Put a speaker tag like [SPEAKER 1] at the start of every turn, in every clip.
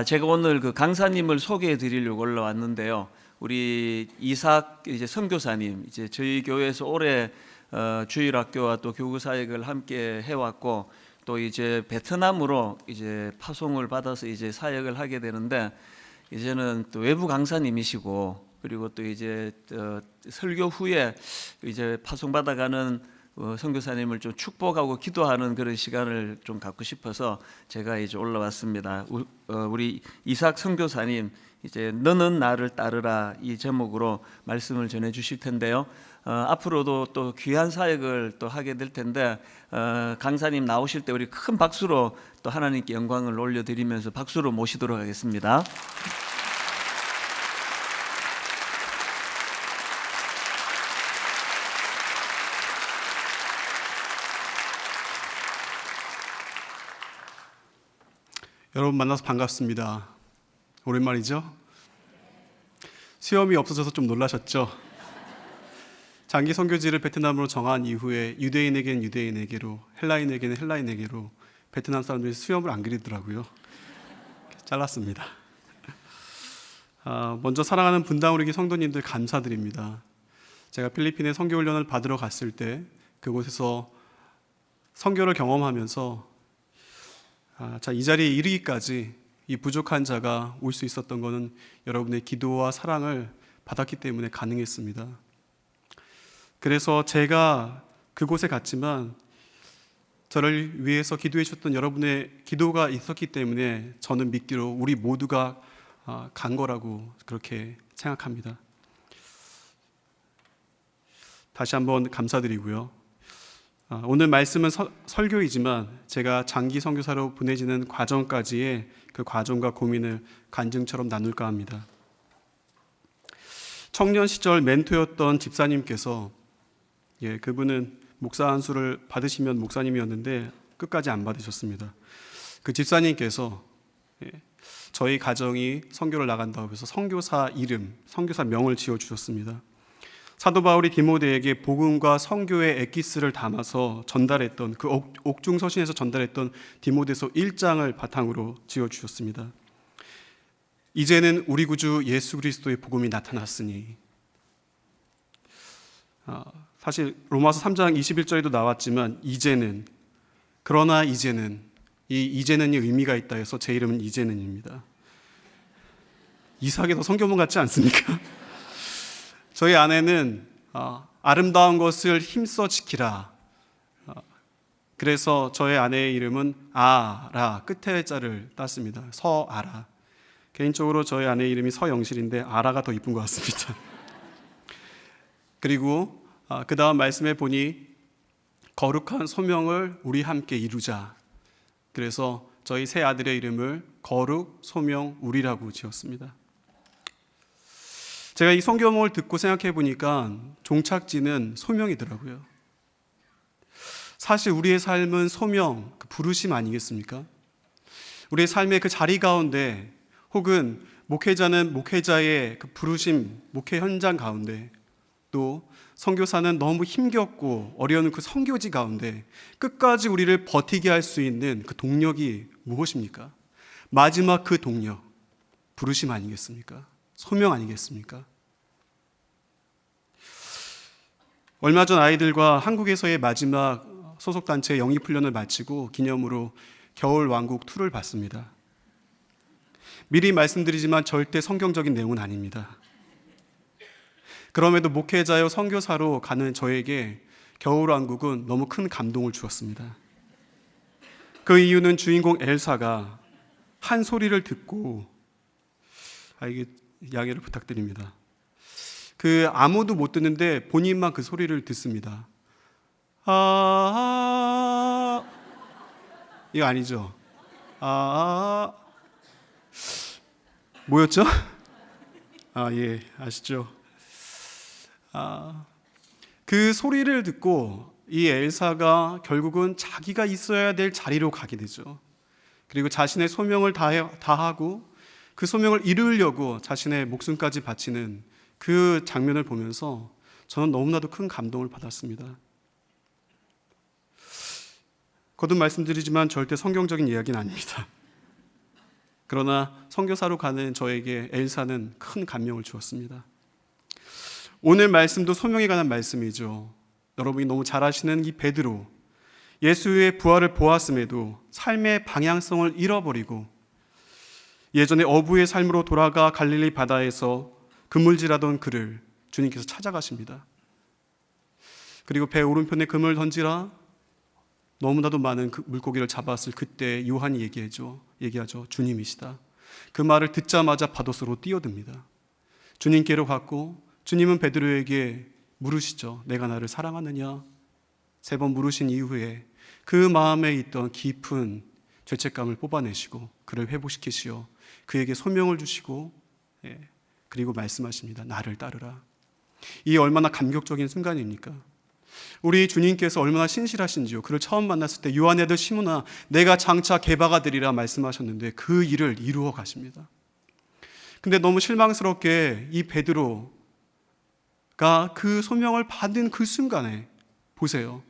[SPEAKER 1] 제가 오늘 그 강사님을 소개해 드리려고 올라왔는데요. 우리 이삭 이제 선교사님, 이제 저희 교회에서 오래 주일학교와 또 교구 사역을 함께 해왔고, 또 이제 베트남으로 이제 파송을 받아서 이제 사역을 하게 되는데, 이제는 또 외부 강사님이시고, 그리고 또 이제 설교 후에 이제 파송 받아가는 선교사님을 좀 축복하고 기도하는 그런 시간을 좀 갖고 싶어서 제가 이제 올라왔습니다. 우리 이삭 선교사님, 이제 너는 나를 따르라, 이 제목으로 말씀을 전해 주실 텐데요. 앞으로도 또 귀한 사역을 또 하게 될 텐데, 강사님 나오실 때 우리 큰 박수로 또 하나님께 영광을 올려드리면서 박수로 모시도록 하겠습니다.
[SPEAKER 2] 여러분 만나서 반갑습니다. 오랜만이죠? 시험이 없어져서 좀 놀라셨죠? 장기 선교지를 베트남으로 정한 이후에 유대인에게는 유대인에게로, 헬라인에게는 헬라인에게로 베트남 사람들이 수염을 안 그리더라고요. 잘랐습니다. 먼저 사랑하는 분당우리기 성도님들 감사드립니다. 제가 필리핀에 선교훈련을 받으러 갔을 때 그곳에서 선교를 경험하면서 이 자리에 이르기까지 이 부족한 자가 올 수 있었던 것은 여러분의 기도와 사랑을 받았기 때문에 가능했습니다. 그래서 제가 그곳에 갔지만 저를 위해서 기도해 주셨던 여러분의 기도가 있었기 때문에 저는 믿기로 우리 모두가 간 거라고 그렇게 생각합니다. 다시 한번 감사드리고요. 오늘 말씀은 설교이지만 제가 장기 선교사로 보내지는 과정까지의 그 과정과 고민을 간증처럼 나눌까 합니다. 청년 시절 멘토였던 집사님께서, 그분은 목사 안수를 받으시면 목사님이었는데 끝까지 안 받으셨습니다. 그 집사님께서 저희 가정이 선교를 나간다고 해서 선교사 이름, 선교사 명을 지어주셨습니다. 사도 바울이 디모데에게 복음과 선교의 엑기스를 담아서 전달했던 그 옥중서신에서 전달했던 디모데서 1장을 바탕으로 지어주셨습니다. 이제는 우리 구주 예수 그리스도의 복음이 나타났으니, 사실 로마서 3장 21절에도 나왔지만 그러나 이제는, 이 이제는이 의미가 있다 해서 제 이름은 이제는입니다. 이삭에도 성경문 같지 않습니까? 저희 아내는 아름다운 것을 힘써 지키라. 그래서 저희 아내의 이름은 아라, 끝에 자를 땄습니다. 서아라. 개인적으로 저희 아내의 이름이 서영실인데 아라가 더 이쁜 것 같습니다. 그리고 그 다음 말씀에 보니 거룩한 소명을 우리 함께 이루자. 그래서 저희 세 아들의 이름을 거룩, 소명, 우리라고 지었습니다. 제가 이 성경을 듣고 생각해 보니까 종착지는 소명이더라고요. 사실 우리의 삶은 소명, 그 부르심 아니겠습니까? 우리의 삶의 그 자리 가운데, 혹은 목회자는 목회자의 그 부르심, 목회 현장 가운데, 또 선교사는 너무 힘겹고 어려운 그 선교지 가운데 끝까지 우리를 버티게 할 수 있는 그 동력이 무엇입니까? 마지막 그 동력, 부르심 아니겠습니까? 소명 아니겠습니까? 얼마 전 아이들과 한국에서의 마지막 소속단체 영입훈련을 마치고 기념으로 겨울왕국 2를 봤습니다. 미리 말씀드리지만 절대 성경적인 내용은 아닙니다. 그럼에도 목회자여 선교사로 가는 저에게 겨울왕국은 너무 큰 감동을 주었습니다. 그 이유는 주인공 엘사가 한 소리를 듣고, 이게 양해를 부탁드립니다. 그 아무도 못 듣는데 본인만 그 소리를 듣습니다. 이거 아니죠? 뭐였죠? 예, 아시죠? 그 소리를 듣고 이 엘사가 결국은 자기가 있어야 될 자리로 가게 되죠. 그리고 자신의 소명을 다하고 그 소명을 이루려고 자신의 목숨까지 바치는 그 장면을 보면서 저는 너무나도 큰 감동을 받았습니다. 거듭 말씀드리지만 절대 성경적인 이야기는 아닙니다. 그러나 선교사로 가는 저에게 엘사는 큰 감명을 주었습니다. 오늘 말씀도 소명에 관한 말씀이죠. 여러분이 너무 잘 아시는 이 베드로, 예수의 부활을 보았음에도 삶의 방향성을 잃어버리고 예전에 어부의 삶으로 돌아가 갈릴리 바다에서 그물질하던 그를 주님께서 찾아가십니다. 그리고 배 오른편에 그물 던지라, 너무나도 많은 그 물고기를 잡았을 그때 요한이 얘기하죠. 주님이시다. 그 말을 듣자마자 바닷속으로 뛰어듭니다. 주님께로 갔고 주님은 베드로에게 물으시죠. 내가 나를 사랑하느냐? 3번 물으신 이후에 그 마음에 있던 깊은 죄책감을 뽑아내시고 그를 회복시키시어 그에게 소명을 주시고 그리고 말씀하십니다. 나를 따르라. 이 얼마나 감격적인 순간입니까? 우리 주님께서 얼마나 신실하신지요. 그를 처음 만났을 때 요한의 아들 시몬아 내가 장차 개바가 되리라 말씀하셨는데 그 일을 이루어 가십니다. 근데 너무 실망스럽게 이 베드로가 그 소명을 받은 그 순간에 보세요.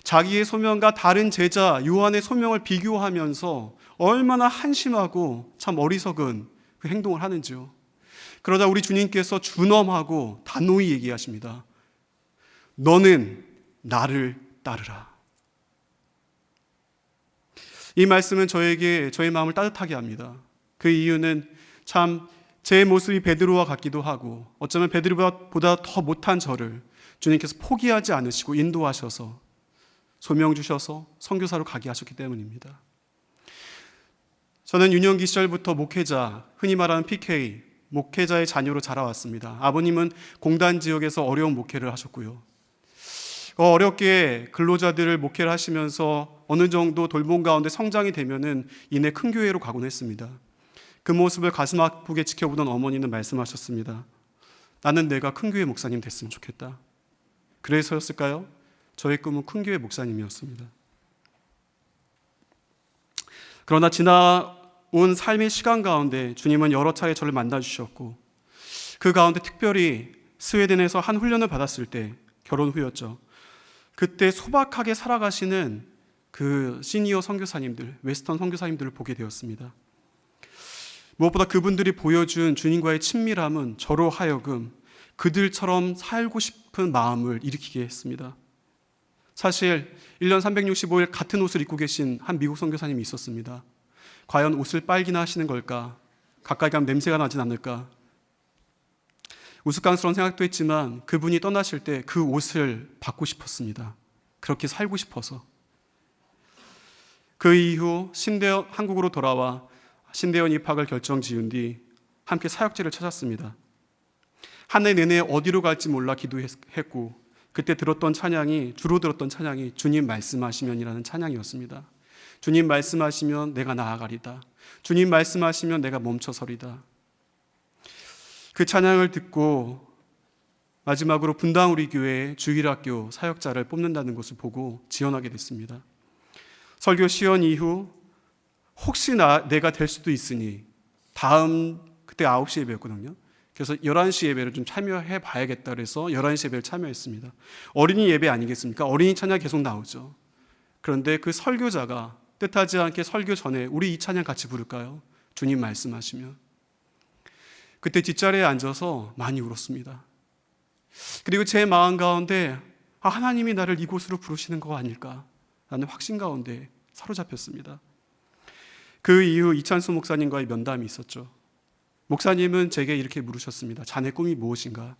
[SPEAKER 2] 자기의 소명과 다른 제자 요한의 소명을 비교하면서 얼마나 한심하고 참 어리석은 그 행동을 하는지요. 그러다 우리 주님께서 준엄하고 단호히 얘기하십니다. 너는 나를 따르라. 이 말씀은 저에게 저의 마음을 따뜻하게 합니다. 그 이유는 참 제 모습이 베드로와 같기도 하고 어쩌면 베드로보다 더 못한 저를 주님께서 포기하지 않으시고 인도하셔서 소명 주셔서 선교사로 가게 하셨기 때문입니다. 저는 유년기 시절부터 목회자, 흔히 말하는 PK, 목회자의 자녀로 자라왔습니다. 아버님은 공단 지역에서 어려운 목회를 하셨고요. 어렵게 근로자들을 목회를 하시면서 어느 정도 돌봄 가운데 성장이 되면은 이내 큰 교회로 가곤 했습니다. 그 모습을 가슴 아프게 지켜보던 어머니는 말씀하셨습니다. 나는 내가 큰 교회 목사님 됐으면 좋겠다. 그래서였을까요? 저의 꿈은 큰 교회 목사님이었습니다. 그러나 지나온 삶의 시간 가운데 주님은 여러 차례 저를 만나주셨고 그 가운데 특별히 스웨덴에서 한 훈련을 받았을 때 결혼 후였죠. 그때 소박하게 살아가시는 그 시니어 선교사님들, 웨스턴 선교사님들을 보게 되었습니다. 무엇보다 그분들이 보여준 주님과의 친밀함은 저로 하여금 그들처럼 살고 싶은 마음을 일으키게 했습니다. 사실 1년 365일 같은 옷을 입고 계신 한 미국 선교사님이 있었습니다. 과연 옷을 빨기나 하시는 걸까? 가까이 가면 냄새가 나진 않을까? 우스꽝스러운 생각도 했지만 그분이 떠나실 때 그 옷을 받고 싶었습니다. 그렇게 살고 싶어서. 그 이후 한국으로 돌아와 신대원 입학을 결정 지은 뒤 함께 사역지를 찾았습니다. 한 해 내내 어디로 갈지 몰라 기도했고 그때 주로 들었던 찬양이 주님 말씀하시면이라는 찬양이었습니다. 주님 말씀하시면 내가 나아가리다. 주님 말씀하시면 내가 멈춰서리다. 그 찬양을 듣고 마지막으로 분당 우리 교회에 주일학교 사역자를 뽑는다는 것을 보고 지원하게 됐습니다. 설교 시연 이후 혹시나 내가 될 수도 있으니 그때 9시 예배였거든요. 그래서 11시 예배를 좀 참여해 봐야겠다 그래서 11시 예배를 참여했습니다. 어린이 예배 아니겠습니까? 어린이 찬양 계속 나오죠. 그런데 그 설교자가 뜻하지 않게 설교 전에 우리 이 찬양 같이 부를까요? 주님 말씀하시면. 그때 뒷자리에 앉아서 많이 울었습니다. 그리고 제 마음 가운데 하나님이 나를 이곳으로 부르시는 거 아닐까라는 확신 가운데 사로잡혔습니다. 그 이후 이찬수 목사님과의 면담이 있었죠. 목사님은 제게 이렇게 물으셨습니다. 자네 꿈이 무엇인가?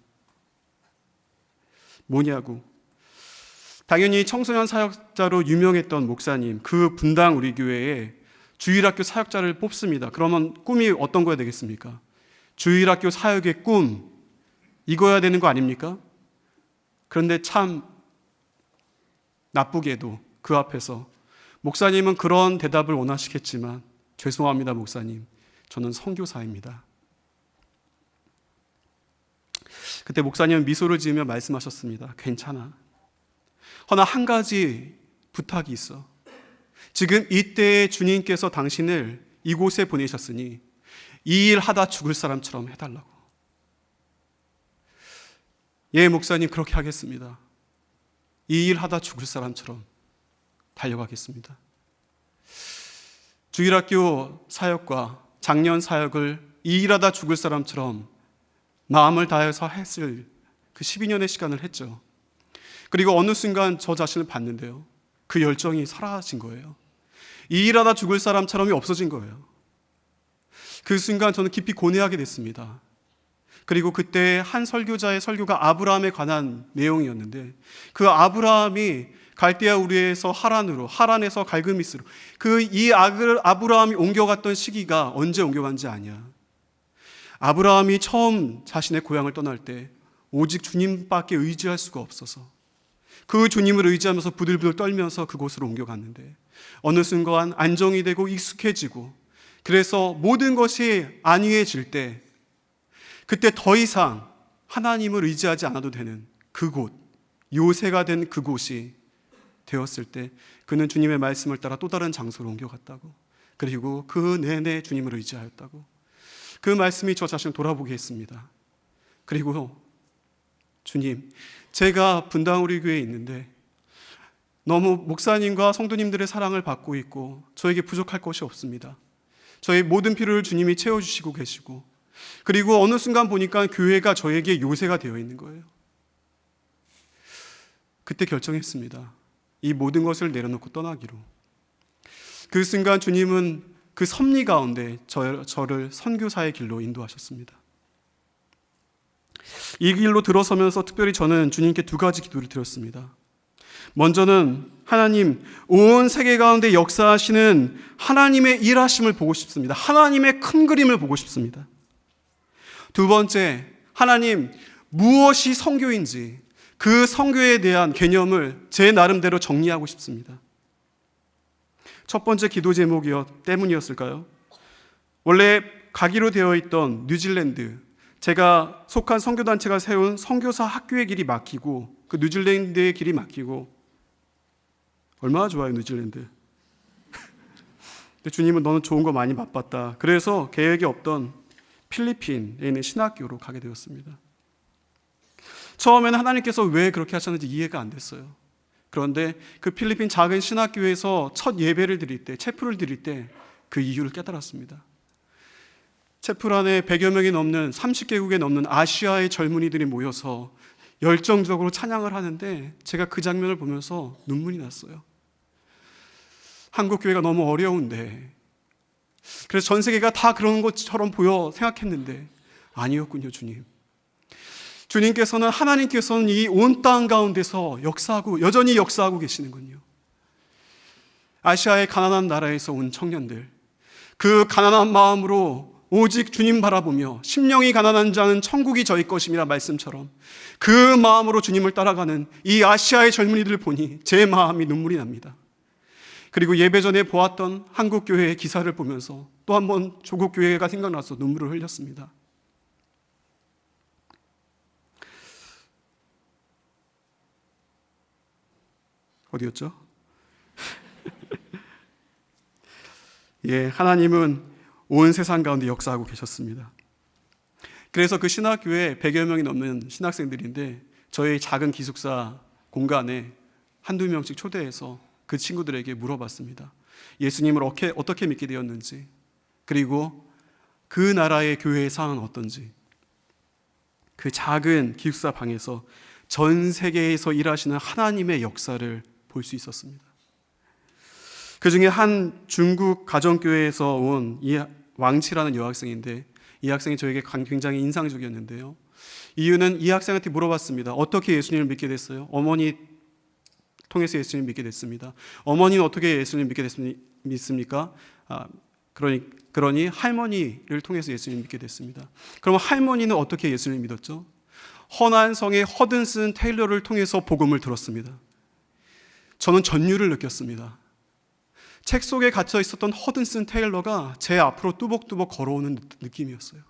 [SPEAKER 2] 뭐냐고. 당연히 청소년 사역자로 유명했던 목사님, 그 분당 우리 교회에 주일학교 사역자를 뽑습니다. 그러면 꿈이 어떤 거야 되겠습니까? 주일학교 사역의 꿈, 이거야 되는 거 아닙니까? 그런데 참 나쁘게도 그 앞에서 목사님은 그런 대답을 원하시겠지만 죄송합니다 목사님, 저는 선교사입니다. 그때 목사님은 미소를 지으며 말씀하셨습니다. 괜찮아. 허나 한 가지 부탁이 있어. 지금 이때에 주님께서 당신을 이곳에 보내셨으니 이 일 하다 죽을 사람처럼 해달라고. 예, 목사님 그렇게 하겠습니다. 이 일 하다 죽을 사람처럼 달려가겠습니다. 주일학교 사역과 작년 사역을 이 일하다 죽을 사람처럼 마음을 다해서 했을 그 12년의 시간을 했죠. 그리고 어느 순간 저 자신을 봤는데요, 그 열정이 사라진 거예요. 이 일하다 죽을 사람처럼이 없어진 거예요. 그 순간 저는 깊이 고뇌하게 됐습니다. 그리고 그때 한 설교자의 설교가 아브라함에 관한 내용이었는데, 그 아브라함이 갈대아 우르에서 하란으로, 하란에서 갈그미스로, 이 아브라함이 옮겨갔던 시기가 언제 옮겨간지 아냐. 아브라함이 처음 자신의 고향을 떠날 때 오직 주님밖에 의지할 수가 없어서 그 주님을 의지하면서 부들부들 떨면서 그곳으로 옮겨갔는데, 어느 순간 안정이 되고 익숙해지고, 그래서 모든 것이 안위해질 때, 그때 더 이상 하나님을 의지하지 않아도 되는 그곳, 요새가 된 그곳이 되었을 때, 그는 주님의 말씀을 따라 또 다른 장소로 옮겨갔다고, 그리고 그 내내 주님을 의지하였다고. 그 말씀이 저 자신을 돌아보게 했습니다. 그리고 주님, 제가 분당 우리 교회에 있는데 너무 목사님과 성도님들의 사랑을 받고 있고 저에게 부족할 것이 없습니다. 저의 모든 필요를 주님이 채워주시고 계시고, 그리고 어느 순간 보니까 교회가 저에게 요새가 되어 있는 거예요. 그때 결정했습니다. 이 모든 것을 내려놓고 떠나기로. 그 순간 주님은 그 섭리 가운데 저를 선교사의 길로 인도하셨습니다. 이 길로 들어서면서 특별히 저는 주님께 두 가지 기도를 드렸습니다. 먼저는 하나님, 온 세계 가운데 역사하시는 하나님의 일하심을 보고 싶습니다. 하나님의 큰 그림을 보고 싶습니다. 두 번째, 하나님, 무엇이 선교인지 그 선교에 대한 개념을 제 나름대로 정리하고 싶습니다. 첫 번째 기도 제목이 때문이었을까요? 원래 가기로 되어 있던 뉴질랜드, 제가 속한 선교단체가 세운 선교사 학교의 길이 막히고, 그 뉴질랜드의 길이 막히고, 얼마나 좋아요 뉴질랜드. 근데 주님은 너는 좋은 거 많이 맛봤다. 그래서 계획이 없던 필리핀에 있는 신학교로 가게 되었습니다. 처음에는 하나님께서 왜 그렇게 하셨는지 이해가 안 됐어요. 그런데 그 필리핀 작은 신학교에서 첫 예배를 드릴 때, 체프를 드릴 때 그 이유를 깨달았습니다. 체플 안에 100여 명이 넘는 30개국에 넘는 아시아의 젊은이들이 모여서 열정적으로 찬양을 하는데, 제가 그 장면을 보면서 눈물이 났어요. 한국 교회가 너무 어려운데, 그래서 전 세계가 다 그런 것처럼 보여 생각했는데 아니었군요. 하나님께서는 이 온 땅 가운데서 여전히 역사하고 계시는군요. 아시아의 가난한 나라에서 온 청년들, 그 가난한 마음으로 오직 주님 바라보며 심령이 가난한 자는 천국이 저희 것임이라 말씀처럼 그 마음으로 주님을 따라가는 이 아시아의 젊은이들을 보니 제 마음이 눈물이 납니다. 그리고 예배 전에 보았던 한국 교회의 기사를 보면서 또 한 번 조국 교회가 생각나서 눈물을 흘렸습니다. 어디였죠? 하나님은 온 세상 가운데 역사하고 계셨습니다. 그래서 그 신학교에 100여 명이 넘는 신학생들인데, 저희 작은 기숙사 공간에 한두 명씩 초대해서 그 친구들에게 물어봤습니다. 예수님을 어떻게 믿게 되었는지, 그리고 그 나라의 교회의 상황은 어떤지. 그 작은 기숙사 방에서 전 세계에서 일하시는 하나님의 역사를 볼 수 있었습니다. 그 중에 한 중국 가정교회에서 온 왕치라는 여학생인데, 이 학생이 저에게 굉장히 인상적이었는데요. 이유는 이 학생한테 물어봤습니다. 어떻게 예수님을 믿게 됐어요? 어머니 통해서 예수님을 믿게 됐습니다. 어머니는 어떻게 예수님을 믿게 믿습니까? 그러니 할머니를 통해서 예수님을 믿게 됐습니다. 그럼 할머니는 어떻게 예수님을 믿었죠? 허난성의 허든슨 테일러를 통해서 복음을 들었습니다. 저는 전율을 느꼈습니다. 책 속에 갇혀 있었던 허든슨 테일러가 제 앞으로 뚜벅뚜벅 걸어오는 느낌이었어요.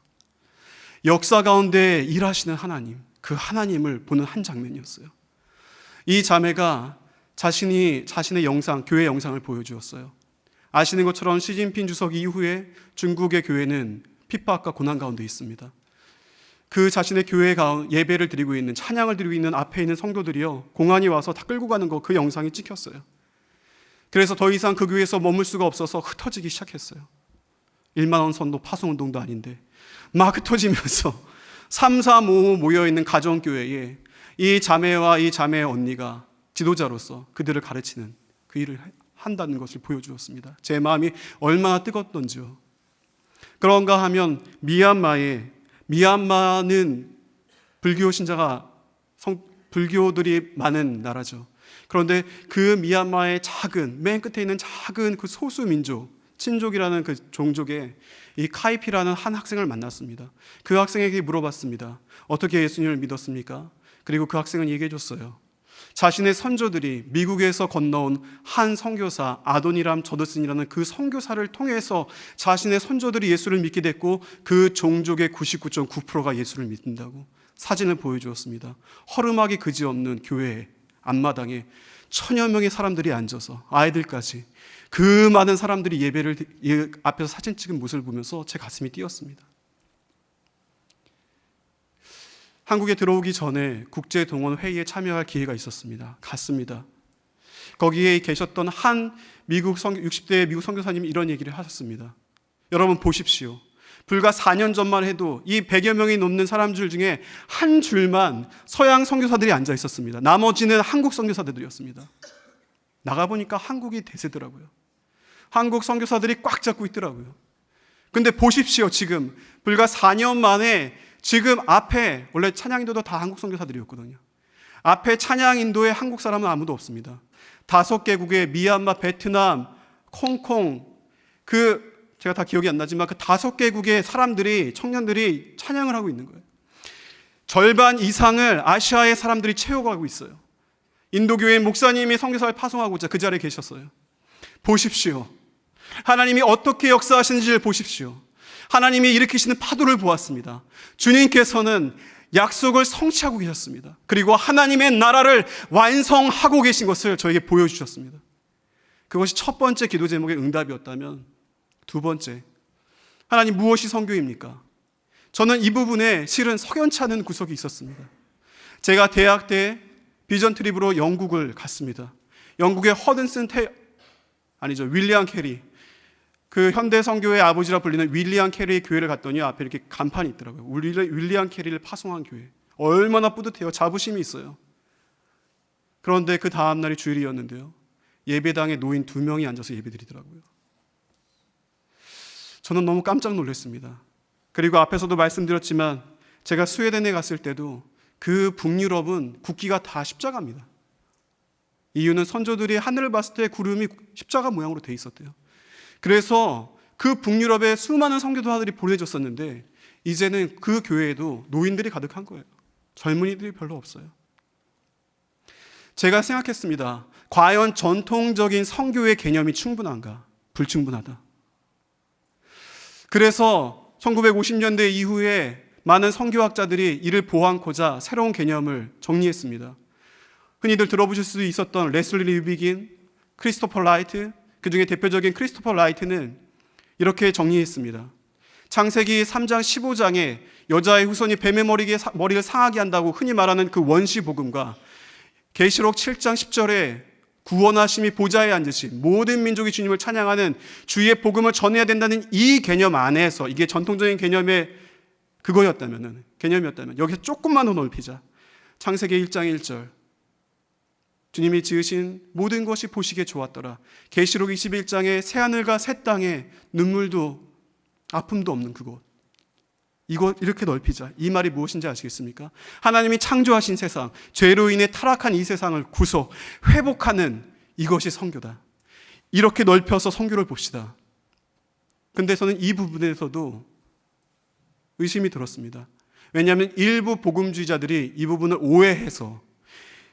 [SPEAKER 2] 역사 가운데 일하시는 하나님, 그 하나님을 보는 한 장면이었어요. 이 자매가 자신의 교회 영상을 보여주었어요. 아시는 것처럼 시진핑 주석 이후에 중국의 교회는 핍박과 고난 가운데 있습니다. 그 자신의 교회 예배를 드리고 있는, 찬양을 드리고 있는 앞에 있는 성도들이요, 공안이 와서 다 끌고 가는 거, 그 영상이 찍혔어요. 그래서 더 이상 그 교회에서 머물 수가 없어서 흩어지기 시작했어요. 1만 원 선도 파송운동도 아닌데 막 흩어지면서 3, 4, 5 모여있는 가정교회에 이 자매와 이 자매의 언니가 지도자로서 그들을 가르치는 그 일을 한다는 것을 보여주었습니다. 제 마음이 얼마나 뜨겁던지요. 그런가 하면 미얀마는 불교 신자가 불교들이 많은 나라죠. 그런데 그 미얀마의 맨 끝에 있는 작은 그 소수 민족, 친족이라는 그 종족에 이 카이피라는 한 학생을 만났습니다. 그 학생에게 물어봤습니다. 어떻게 예수님을 믿었습니까? 그리고 그 학생은 얘기해 줬어요. 자신의 선조들이 미국에서 건너온 한 선교사 아도니람 저드슨이라는 그 선교사를 통해서 자신의 선조들이 예수를 믿게 됐고 그 종족의 99.9%가 예수를 믿는다고 사진을 보여주었습니다. 허름하기 그지없는 교회 앞마당에 1000여 명의 사람들이 앉아서 아이들까지 그 많은 사람들이 예배를 앞에서 사진 찍은 모습을 보면서 제 가슴이 뛰었습니다. 한국에 들어오기 전에 국제동원회의에 참여할 기회가 있었습니다. 갔습니다. 거기에 계셨던 한 60대 미국 선교사님이 이런 얘기를 하셨습니다. 여러분 보십시오. 불과 4년 전만 해도 이 100여 명이 넘는 사람들 중에 한 줄만 서양 선교사들이 앉아 있었습니다. 나머지는 한국 선교사들이었습니다. 나가보니까 한국이 대세더라고요. 한국 선교사들이 꽉 잡고 있더라고요. 근데 보십시오. 지금 불과 4년 만에 지금 앞에 원래 찬양인도도 다 한국 선교사들이었거든요. 앞에 찬양인도에 한국 사람은 아무도 없습니다. 5개국의 미얀마, 베트남, 콩콩 제가 다 기억이 안 나지만 그 5개국의 사람들이 청년들이 찬양을 하고 있는 거예요. 절반 이상을 아시아의 사람들이 채워가고 있어요. 인도교회 목사님이 선교사를 파송하고자 그 자리에 계셨어요. 보십시오. 하나님이 어떻게 역사하시는지를 보십시오. 하나님이 일으키시는 파도를 보았습니다. 주님께서는 약속을 성취하고 계셨습니다. 그리고 하나님의 나라를 완성하고 계신 것을 저에게 보여주셨습니다. 그것이 첫 번째 기도 제목의 응답이었다면 두 번째, 하나님 무엇이 선교입니까? 저는 이 부분에 실은 석연치 않은 구석이 있었습니다. 제가 대학 때 비전 트립으로 영국을 갔습니다. 영국의 윌리엄 캐리, 그 현대 선교의 아버지라 불리는 윌리엄 캐리의 교회를 갔더니 앞에 이렇게 간판이 있더라고요. 윌리엄 캐리를 파송한 교회. 얼마나 뿌듯해요. 자부심이 있어요. 그런데 그 다음 날이 주일이었는데요. 예배당에 노인 2명이 앉아서 예배드리더라고요. 저는 너무 깜짝 놀랐습니다. 그리고 앞에서도 말씀드렸지만 제가 스웨덴에 갔을 때도 그 북유럽은 국기가 다 십자가입니다. 이유는 선조들이 하늘을 봤을 때 구름이 십자가 모양으로 돼 있었대요. 그래서 그 북유럽에 수많은 선교사들이 보내졌었는데 이제는 그 교회에도 노인들이 가득한 거예요. 젊은이들이 별로 없어요. 제가 생각했습니다. 과연 전통적인 선교의 개념이 충분한가? 불충분하다. 그래서 1950년대 이후에 많은 선교학자들이 이를 보완코자 새로운 개념을 정리했습니다. 흔히들 들어보실 수도 있었던 레슬리 리비긴, 크리스토퍼 라이트, 그 중에 대표적인 크리스토퍼 라이트는 이렇게 정리했습니다. 창세기 3장 15장에 여자의 후손이 뱀의 머리를 상하게 한다고 흔히 말하는 그 원시 복음과 계시록 7장 10절에 구원하심이 보좌에 앉으신 모든 민족이 주님을 찬양하는 주의 복음을 전해야 된다는 이 개념 안에서 이게 전통적인 개념이었다면 여기서 조금만 더 넓히자. 창세기 1장 1절 주님이 지으신 모든 것이 보시기에 좋았더라. 계시록 21장에 새하늘과 새 땅에 눈물도 아픔도 없는 그곳. 이것 이렇게 넓히자. 이 말이 무엇인지 아시겠습니까? 하나님이 창조하신 세상, 죄로 인해 타락한 이 세상을 구속, 회복하는 이것이 선교다. 이렇게 넓혀서 선교를 봅시다. 근데 저는 이 부분에서도 의심이 들었습니다. 왜냐하면 일부 복음주의자들이 이 부분을 오해해서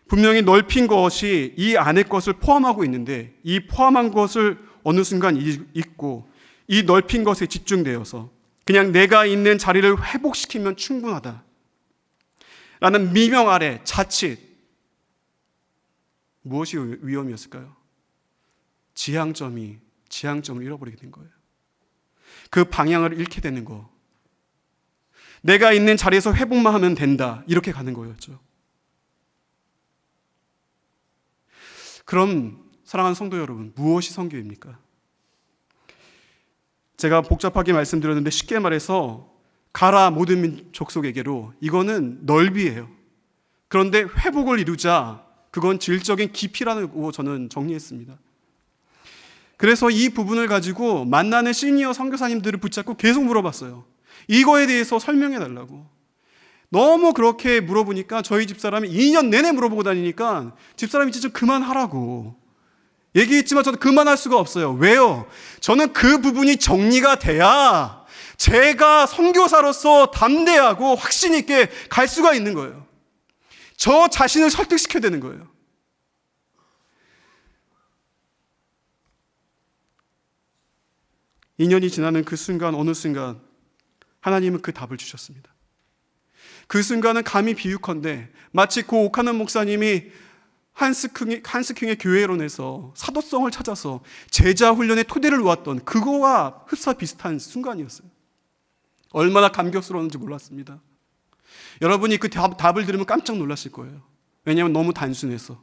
[SPEAKER 2] 분명히 넓힌 것이 이 안의 것을 포함하고 있는데 이 포함한 것을 어느 순간 잊고 이 넓힌 것에 집중되어서 그냥 내가 있는 자리를 회복시키면 충분하다 라는 미명 아래 자칫 무엇이 위험이었을까요? 지향점을 잃어버리게 된 거예요. 그 방향을 잃게 되는 거. 내가 있는 자리에서 회복만 하면 된다 이렇게 가는 거였죠. 그럼 사랑하는 성도 여러분, 무엇이 선교입니까? 제가 복잡하게 말씀드렸는데 쉽게 말해서 가라 모든 민족속에게로, 이거는 넓이에요. 그런데 회복을 이루자, 그건 질적인 깊이라고 저는 정리했습니다. 그래서 이 부분을 가지고 만나는 시니어 선교사님들을 붙잡고 계속 물어봤어요. 이거에 대해서 설명해 달라고. 너무 그렇게 물어보니까 저희 집사람이 2년 내내 물어보고 다니니까 집사람이 진짜 그만하라고 얘기했지만 저는 그만할 수가 없어요. 왜요? 저는 그 부분이 정리가 돼야 제가 선교사로서 담대하고 확신 있게 갈 수가 있는 거예요. 저 자신을 설득시켜야 되는 거예요. (2년이) 지나는 그 순간, 어느 순간 하나님은 그 답을 주셨습니다. 그 순간은 감히 비유컨대 마치 고 오카는 목사님이 한스킹의 교회론에서 사도성을 찾아서 제자 훈련의 토대를 놓았던 그거와 흡사 비슷한 순간이었어요. 얼마나 감격스러웠는지 몰랐습니다. 여러분이 그 답을 들으면 깜짝 놀라실 거예요. 왜냐하면 너무 단순해서,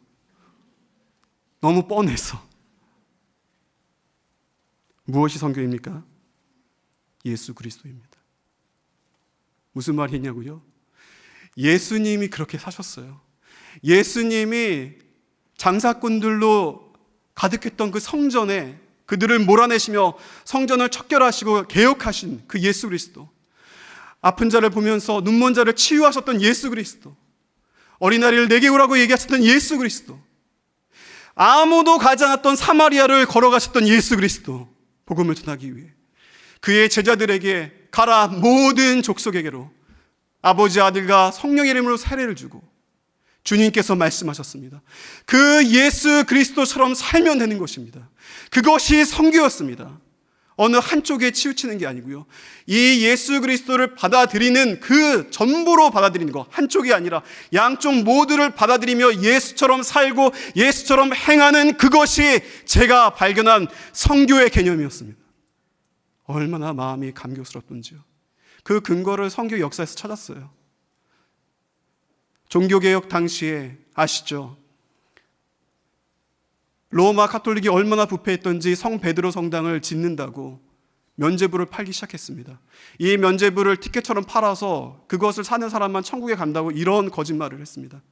[SPEAKER 2] 너무 뻔해서. 무엇이 선교입니까? 예수 그리스도입니다. 무슨 말이냐고요? 예수님이 그렇게 사셨어요. 예수님이 장사꾼들로 가득했던 그 성전에 그들을 몰아내시며 성전을 척결하시고 개혁하신 그 예수 그리스도, 아픈 자를 보면서 눈먼 자를 치유하셨던 예수 그리스도, 어린아이를 내게 오라고 얘기하셨던 예수 그리스도, 아무도 가지 않았던 사마리아를 걸어가셨던 예수 그리스도, 복음을 전하기 위해 그의 제자들에게 가라 모든 족속에게로 아버지, 아들과 성령의 이름으로 세례를 주고 주님께서 말씀하셨습니다. 그 예수 그리스도처럼 살면 되는 것입니다. 그것이 선교였습니다. 어느 한쪽에 치우치는 게 아니고요, 이 예수 그리스도를 받아들이는 그 전부로 받아들이는 것, 한쪽이 아니라 양쪽 모두를 받아들이며 예수처럼 살고 예수처럼 행하는, 그것이 제가 발견한 선교의 개념이었습니다. 얼마나 마음이 감격스럽던지요. 그 근거를 선교 역사에서 찾았어요. 종교개혁 당시에 아시죠? 로마 가톨릭이 얼마나 부패했던지 성 베드로 성당을 짓는다고 면죄부를 팔기 시작했습니다. 이 면죄부를 티켓처럼 팔아서 그것을 사는 사람만 천국에 간다고, 이런 거짓말을 했습니다.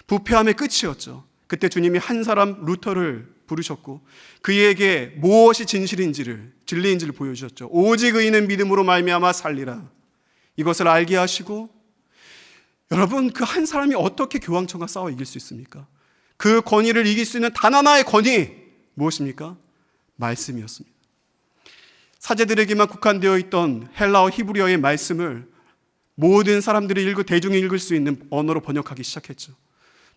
[SPEAKER 2] 부패함의 끝이었죠. 그때 주님이 한 사람 루터를 부르셨고 그에게 무엇이 진리인지를 보여주셨죠. 오직 의인은 믿음으로 말미암아 살리라. 이것을 알게 하시고, 여러분, 그 한 사람이 어떻게 교황청과 싸워 이길 수 있습니까? 그 권위를 이길 수 있는 단 하나의 권위, 무엇입니까? 말씀이었습니다. 사제들에게만 국한되어 있던 헬라어 히브리어의 말씀을 모든 사람들이 읽고 대중이 읽을 수 있는 언어로 번역하기 시작했죠.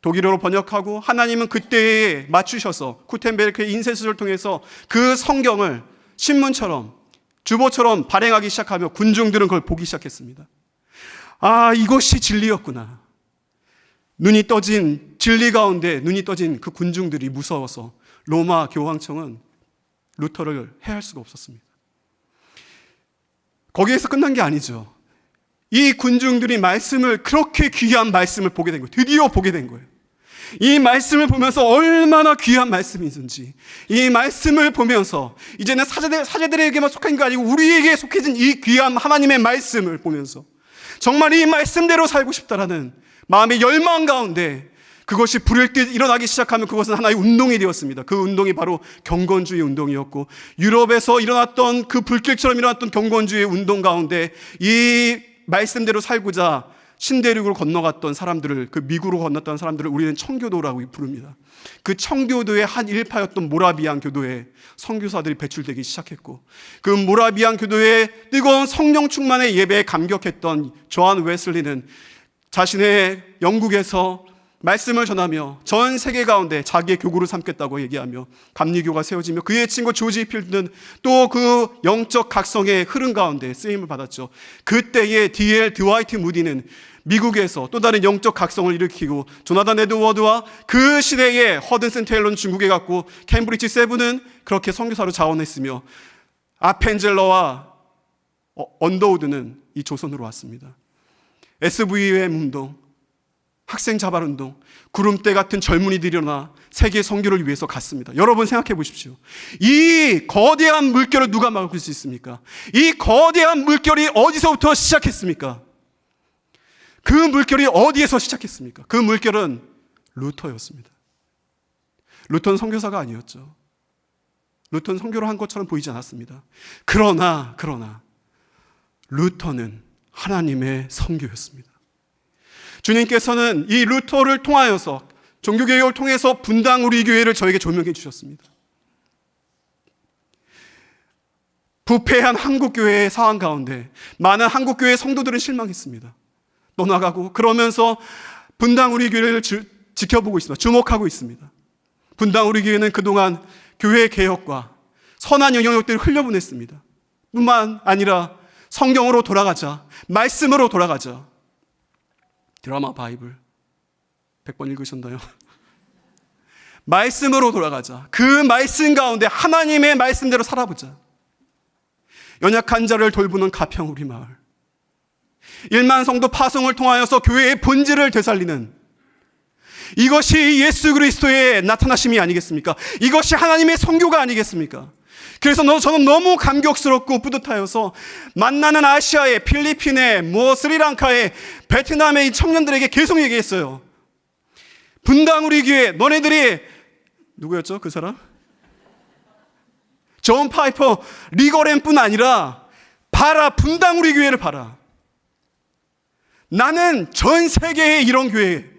[SPEAKER 2] 독일어로 번역하고, 하나님은 그때에 맞추셔서 구텐베르크의 인쇄술을 통해서 그 성경을 신문처럼 주보처럼 발행하기 시작하며 군중들은 그걸 보기 시작했습니다. 아, 이것이 진리였구나. 눈이 떠진, 진리 가운데 눈이 떠진 그 군중들이 무서워서 로마 교황청은 루터를 해할 수가 없었습니다. 거기에서 끝난 게 아니죠. 이 군중들이 말씀을, 그렇게 귀한 말씀을 보게 된 거예요. 드디어 보게 된 거예요. 이 말씀을 보면서 얼마나 귀한 말씀이든지, 이 말씀을 보면서 이제는 사제들에게만 속한 게 아니고 우리에게 속해진 이 귀한 하나님의 말씀을 보면서 정말 이 말씀대로 살고 싶다라는 마음의 열망 가운데 그것이 불일 듯 일어나기 시작하면 그것은 하나의 운동이 되었습니다. 그 운동이 바로 경건주의 운동이었고, 유럽에서 일어났던 그 불길처럼 일어났던 경건주의 운동 가운데 이 말씀대로 살고자 신대륙으로 건너갔던 사람들을, 그 미국으로 건넜던 사람들을 우리는 청교도라고 부릅니다. 그 청교도의 한 일파였던 모라비안 교도에 선교사들이 배출되기 시작했고, 그 모라비안 교도의 뜨거운 성령 충만의 예배에 감격했던 조한 웨슬리는 자신의 영국에서 말씀을 전하며 전 세계 가운데 자기의 교구를 삼겠다고 얘기하며 감리교가 세워지며, 그의 친구 조지 필드는 또 그 영적 각성의 흐름 가운데 쓰임을 받았죠. 그때의 D.L. 드와이트 무디는 미국에서 또 다른 영적 각성을 일으키고, 조나단 에드워드와 그 시대의 허든슨 테일러는 중국에 갔고, 캠브리지 세븐은 그렇게 선교사로 자원했으며, 아펜젤러와 언더우드는 이 조선으로 왔습니다. SVM 운동, 학생 자발운동, 구름대 같은 젊은이들이 일어나 세계 선교를 위해서 갔습니다. 여러분 생각해 보십시오. 이 거대한 물결을 누가 막을 수 있습니까? 이 거대한 물결이 어디서부터 시작했습니까? 그 물결이 어디에서 시작했습니까? 그 물결은 루터였습니다. 루터는 선교사가 아니었죠. 루터는 선교를 한 것처럼 보이지 않았습니다. 그러나 루터는 하나님의 선교였습니다. 주님께서는 이 루터를 통하여서 종교개혁을 통해서 분당 우리 교회를 저에게 조명해 주셨습니다. 부패한 한국교회의 상황 가운데 많은 한국교회 성도들은 실망했습니다. 떠나가고 그러면서 분당 우리 교회를 지켜보고 있습니다. 주목하고 있습니다. 분당 우리 교회는 그동안 교회 개혁과 선한 영향력들을 흘려보냈습니다. 뿐만 아니라 성경으로 돌아가자, 말씀으로 돌아가자. 드라마 바이블 100번 읽으셨나요? 말씀으로 돌아가자. 그 말씀 가운데 하나님의 말씀대로 살아보자. 연약한 자를 돌보는 가평 우리 마을, 1만 성도 파송을 통하여서 교회의 본질을 되살리는, 이것이 예수 그리스도의 나타나심이 아니겠습니까? 이것이 하나님의 선교가 아니겠습니까? 그래서 저는 너무 감격스럽고 뿌듯하여서 만나는 아시아의, 필리핀의, 스리랑카의, 베트남의 이 청년들에게 계속 얘기했어요. 분당 우리 교회, 너네들이 누구였죠? 그 사람? 존 파이퍼, 리거랜뿐 아니라 봐라, 분당 우리 교회를 봐라. 나는 전 세계에 이런 교회.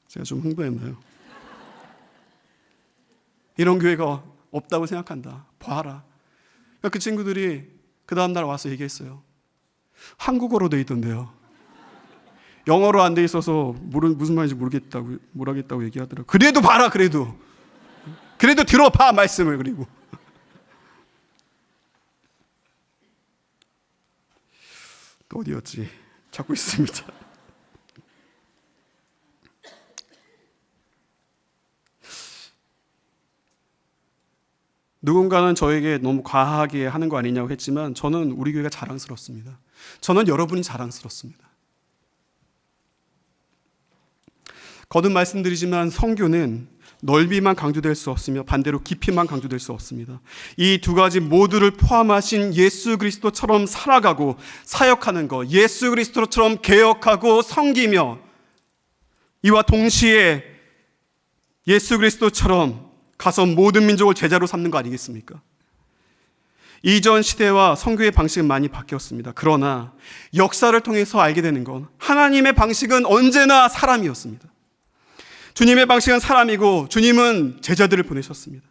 [SPEAKER 2] 제가 좀 흥분했나요? 이런 교회가 없다고 생각한다. 봐라. 그러니까 그 친구들이 그 다음날 와서 얘기했어요. 한국어로 돼 있던데요. 영어로 안 돼 있어서 무슨 말인지 모르겠다고 얘기하더라고요. 그래도 봐라, 그래도 들어봐, 말씀을. 그리고 또 어디였지? 찾고 있습니다. 누군가는 저에게 너무 과하게 하는 거 아니냐고 했지만 저는 우리 교회가 자랑스럽습니다. 저는 여러분이 자랑스럽습니다. 거듭 말씀드리지만 선교는 넓이만 강조될 수 없으며 반대로 깊이만 강조될 수 없습니다. 이 두 가지 모두를 포함하신 예수 그리스도처럼 살아가고 사역하는 것, 예수 그리스도처럼 개혁하고 섬기며 이와 동시에 예수 그리스도처럼 가서 모든 민족을 제자로 삼는 거 아니겠습니까? 이전 시대와 선교의 방식은 많이 바뀌었습니다. 그러나 역사를 통해서 알게 되는 건 하나님의 방식은 언제나 사람이었습니다. 주님의 방식은 사람이고 주님은 제자들을 보내셨습니다.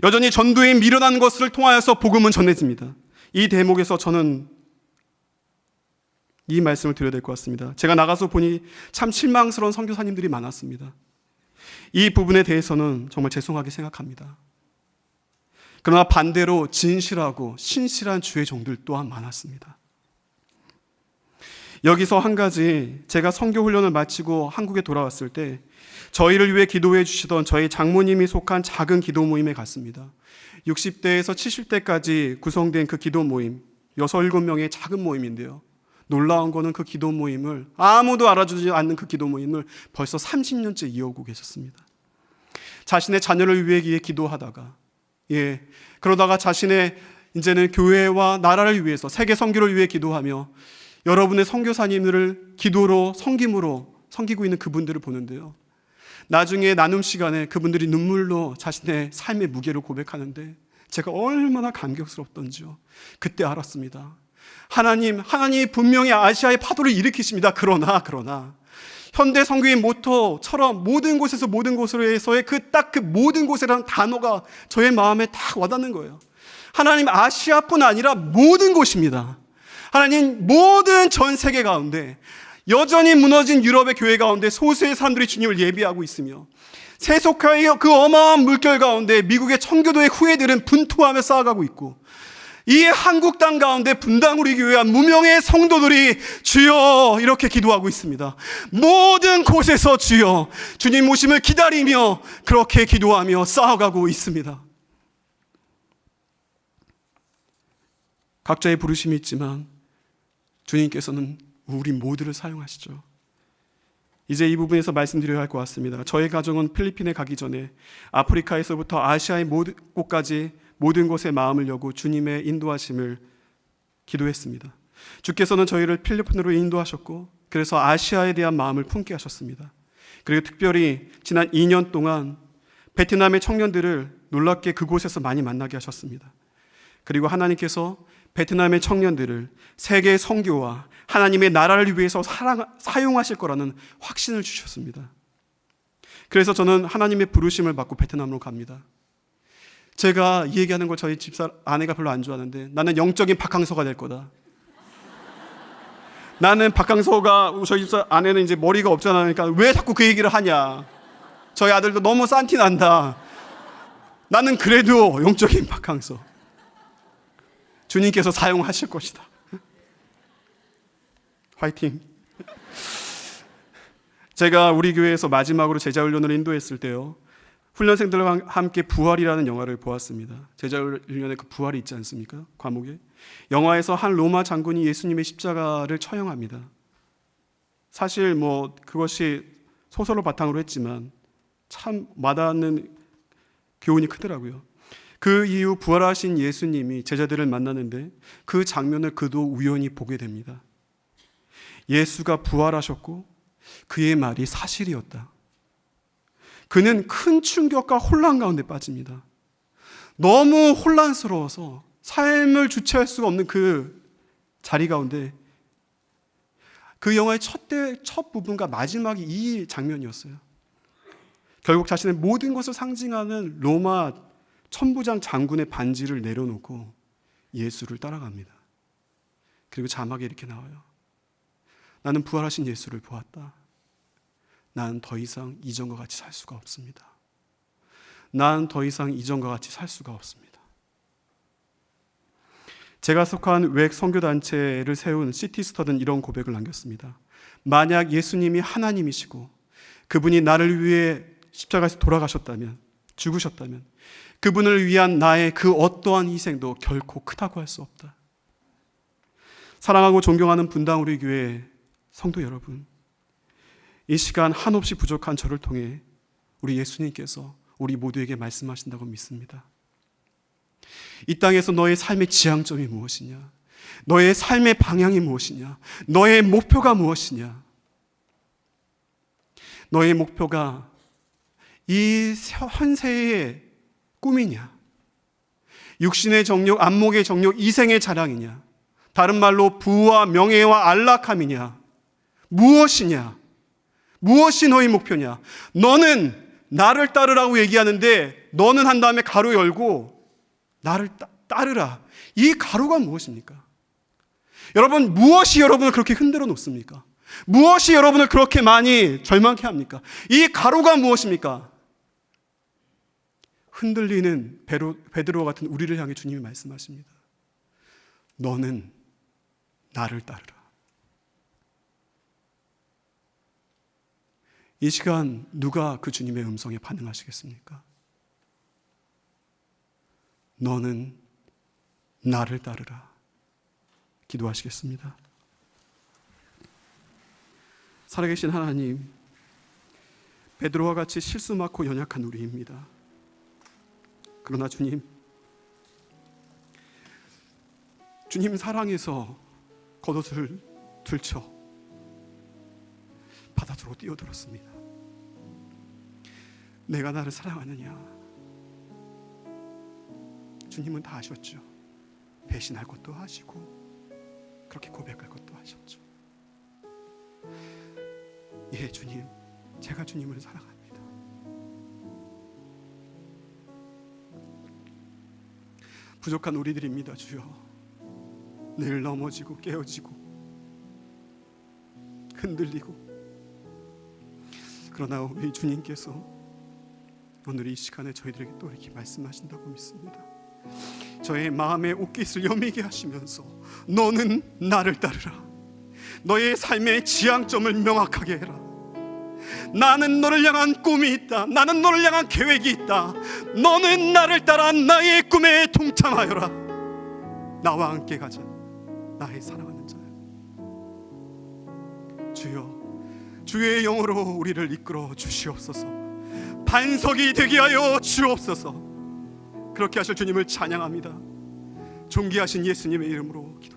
[SPEAKER 2] 여전히 전도에 미련한 것을 통하여서 복음은 전해집니다. 이 대목에서 저는 이 말씀을 드려야 될 것 같습니다. 제가 나가서 보니 참 실망스러운 선교사님들이 많았습니다. 이 부분에 대해서는 정말 죄송하게 생각합니다. 그러나 반대로 진실하고 신실한 주의 종들 또한 많았습니다. 여기서 한 가지, 제가 선교 훈련을 마치고 한국에 돌아왔을 때 저희를 위해 기도해 주시던 저희 장모님이 속한 작은 기도 모임에 갔습니다. 60대에서 70대까지 구성된 그 기도 모임, 6, 7명의 작은 모임인데요. 놀라운 거는 그 기도 모임을, 아무도 알아주지 않는 그 기도 모임을 벌써 30년째 이어오고 계셨습니다. 자신의 자녀를 위해 기도하다가, 그러다가 자신의 이제는 교회와 나라를 위해서 세계 선교를 위해 기도하며 여러분의 선교사님들을 기도로, 섬김으로 섬기고 있는 그분들을 보는데요. 나중에 나눔 시간에 그분들이 눈물로 자신의 삶의 무게를 고백하는데 제가 얼마나 감격스럽던지요. 그때 알았습니다. 하나님이 분명히 아시아의 파도를 일으키십니다. 그러나 현대 선교의 모토처럼 모든 곳에서 모든 곳으로서의 그 모든 곳이라는 단어가 저의 마음에 딱 와닿는 거예요. 하나님 아시아뿐 아니라 모든 곳입니다. 하나님 모든 전 세계 가운데 여전히 무너진 유럽의 교회 가운데 소수의 사람들이 주님을 예비하고 있으며 세속화의 그 어마어마한 물결 가운데 미국의 청교도의 후예들은 분투하며 쌓아가고 있고 이 한국 땅 가운데 분당 우리 교회와 무명의 성도들이 주여 이렇게 기도하고 있습니다. 모든 곳에서 주여 주님 오심을 기다리며 그렇게 기도하며 쌓아가고 있습니다. 각자의 부르심이 있지만 주님께서는 우리 모두를 사용하시죠. 이제 이 부분에서 말씀드려야 할 것 같습니다. 저희 가정은 필리핀에 가기 전에 아프리카에서부터 아시아의 모든 곳까지 모든 곳에 마음을 여고 주님의 인도하심을 기도했습니다. 주께서는 저희를 필리핀으로 인도하셨고 그래서 아시아에 대한 마음을 품게 하셨습니다. 그리고 특별히 지난 2년 동안 베트남의 청년들을 놀랍게 그곳에서 많이 만나게 하셨습니다. 그리고 하나님께서 베트남의 청년들을 세계 선교와 하나님의 나라를 위해서 사용하실 거라는 확신을 주셨습니다. 그래서 저는 하나님의 부르심을 받고 베트남으로 갑니다. 제가 이 얘기하는 걸 저희 집사 아내가 별로 안 좋아하는데 나는 영적인 박항서가 될 거다. 나는 박항서가 저희 집사 아내는 이제 머리가 없잖아. 그러니까 왜 자꾸 그 얘기를 하냐. 저희 아들도 너무 싼티 난다. 나는 그래도 영적인 박항서. 주님께서 사용하실 것이다. 화이팅. 제가 우리 교회에서 마지막으로 제자훈련을 인도했을 때요, 훈련생들과 함께 부활이라는 영화를 보았습니다. 제자훈련에 그 부활이 있지 않습니까? 과목에. 영화에서 한 로마 장군이 예수님의 십자가를 처형합니다. 사실 그것이 소설을 바탕으로 했지만 참 와닿는 교훈이 크더라고요. 그 이후 부활하신 예수님이 제자들을 만나는데 그 장면을 그도 우연히 보게 됩니다. 예수가 부활하셨고 그의 말이 사실이었다. 그는 큰 충격과 혼란 가운데 빠집니다. 너무 혼란스러워서 삶을 주체할 수가 없는 그 자리 가운데 그 영화의 첫 부분과 마지막이 이 장면이었어요. 결국 자신의 모든 것을 상징하는 로마 천부장 장군의 반지를 내려놓고 예수를 따라갑니다. 그리고 자막에 이렇게 나와요. 나는 부활하신 예수를 보았다. 난 더 이상 이전과 같이 살 수가 없습니다. 난 더 이상 이전과 같이 살 수가 없습니다. 제가 속한 외국 선교단체를 세운 시티스터는 이런 고백을 남겼습니다. 만약 예수님이 하나님이시고 그분이 나를 위해 십자가에서 돌아가셨다면, 죽으셨다면 그분을 위한 나의 그 어떠한 희생도 결코 크다고 할 수 없다. 사랑하고 존경하는 분당 우리 교회 성도 여러분, 이 시간 한없이 부족한 저를 통해 우리 예수님께서 우리 모두에게 말씀하신다고 믿습니다. 이 땅에서 너의 삶의 지향점이 무엇이냐? 너의 삶의 방향이 무엇이냐? 너의 목표가 무엇이냐? 너의 목표가 이 현세의 꿈이냐? 육신의 정욕, 안목의 정욕, 이생의 자랑이냐? 다른 말로 부와 명예와 안락함이냐? 무엇이냐? 무엇이 너의 목표냐? 너는 나를 따르라고 얘기하는데 너는 한 다음에 가로 열고 나를 따르라. 이 가로가 무엇입니까? 여러분, 무엇이 여러분을 그렇게 흔들어 놓습니까? 무엇이 여러분을 그렇게 많이 절망케 합니까? 이 가로가 무엇입니까? 흔들리는 베드로 같은 우리를 향해 주님이 말씀하십니다. 너는 나를 따르라. 이 시간 누가 그 주님의 음성에 반응하시겠습니까? 너는 나를 따르라. 기도하시겠습니다. 살아계신 하나님, 베드로와 같이 실수 많고 연약한 우리입니다. 그러나 주님 사랑에서 겉옷을 들쳐 바닷으로 뛰어들었습니다. 내가 나를 사랑하느냐? 주님은 다 아셨죠. 배신할 것도 하시고 그렇게 고백할 것도 하셨죠. 예, 주님, 제가 주님을 사랑합니다. 부족한 우리들입니다, 주여. 늘 넘어지고 깨어지고 흔들리고. 그러나 우리 주님께서 오늘 이 시간에 저희들에게 또 이렇게 말씀하신다고 믿습니다. 저의 마음의 옷깃을 여미게 하시면서 너는 나를 따르라. 너의 삶의 지향점을 명확하게 해라. 나는 너를 향한 꿈이 있다. 나는 너를 향한 계획이 있다. 너는 나를 따라 나의 꿈에 동참하여라. 나와 함께 가자. 나의 사랑하는 자야. 주의 영으로 우리를 이끌어 주시옵소서. 반석이 되게 하여 주옵소서. 그렇게 하실 주님을 찬양합니다. 존귀하신 예수님의 이름으로 기도합니다.